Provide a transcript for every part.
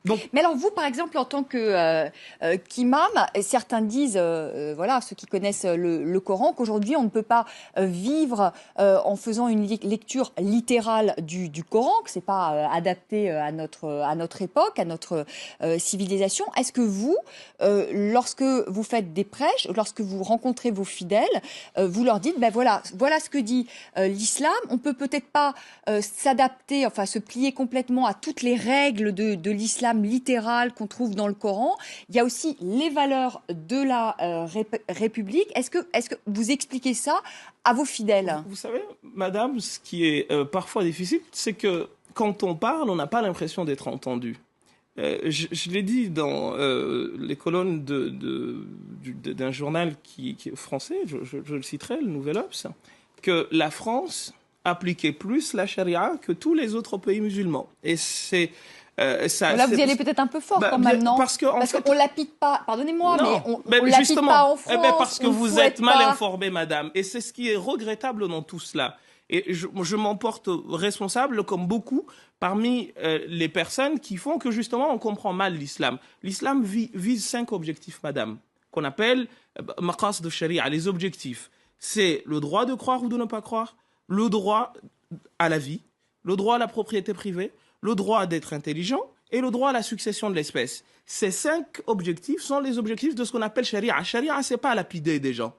Donc, Mais alors vous, par exemple, en tant que qu'imam, certains disent, voilà, ceux qui connaissent le Coran, qu'aujourd'hui on ne peut pas vivre en faisant une lecture littérale du Coran, que c'est pas adapté à notre époque, à notre civilisation. Est-ce que vous, lorsque vous faites des prêches, lorsque vous rencontrez vos fidèles, vous leur dites, ben voilà, voilà ce que dit l'islam. On peut-être pas s'adapter, enfin se plier complètement à toutes les règles de l'islam littéral qu'on trouve dans le Coran. Il y a aussi les valeurs de la République. Est-ce que vous expliquez ça à vos fidèles? vous savez, madame, ce qui est parfois difficile, c'est que quand on parle, on n'a pas l'impression d'être entendu. Je l'ai dit dans les colonnes d'un journal qui est français, je le citerai, le Nouvel Obs, que la France appliquait plus la charia que tous les autres pays musulmans. Et c'est ça. Là, vous y allez peut-être un peu fort quand même, non? Parce qu'en fait, qu'on l'applique pas, pardonnez-moi, mais non, on l'applique pas en eh ben France, parce que on ne vous êtes souhaite mal pas. informée, madame. Et c'est ce qui est regrettable dans tout cela. Et je m'en porte responsable, comme beaucoup, parmi les personnes qui font que justement on comprend mal l'islam. L'islam vise 5 objectifs, madame, qu'on appelle maqas de sharia, les objectifs. C'est le droit de croire ou de ne pas croire, le droit à la vie, le droit à la propriété privée, le droit d'être intelligent et le droit à la succession de l'espèce. Ces 5 objectifs sont les objectifs de ce qu'on appelle sharia. Sharia, c'est pas lapider des gens.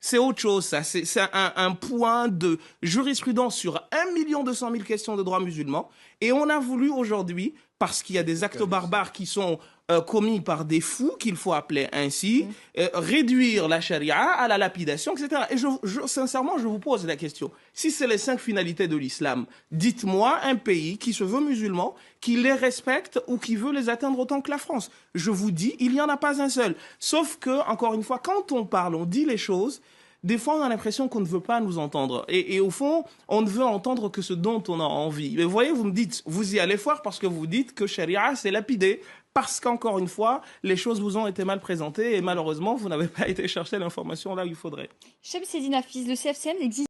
C'est autre chose, ça. C'est un point de jurisprudence sur 1 200 000 questions de droit musulman. Et on a voulu aujourd'hui, parce qu'il y a des actes barbares qui sont commis par des fous, qu'il faut appeler ainsi, réduire la charia à la lapidation, etc. Et sincèrement, je vous pose la question. Si c'est les 5 finalités de l'islam, dites-moi un pays qui se veut musulman, qui les respecte ou qui veut les atteindre autant que la France. Je vous dis, il n'y en a pas un seul. Sauf que, encore une fois, quand on parle, on dit les choses, des fois, on a l'impression qu'on ne veut pas nous entendre. Et au fond, on ne veut entendre que ce dont on a envie. Mais vous voyez, vous me dites, vous y allez fort parce que vous dites que charia, c'est lapidé. Parce qu'encore une fois, les choses vous ont été mal présentées et malheureusement, vous n'avez pas été chercher l'information là où il faudrait. Chemseddine Hafiz, le CFCM existe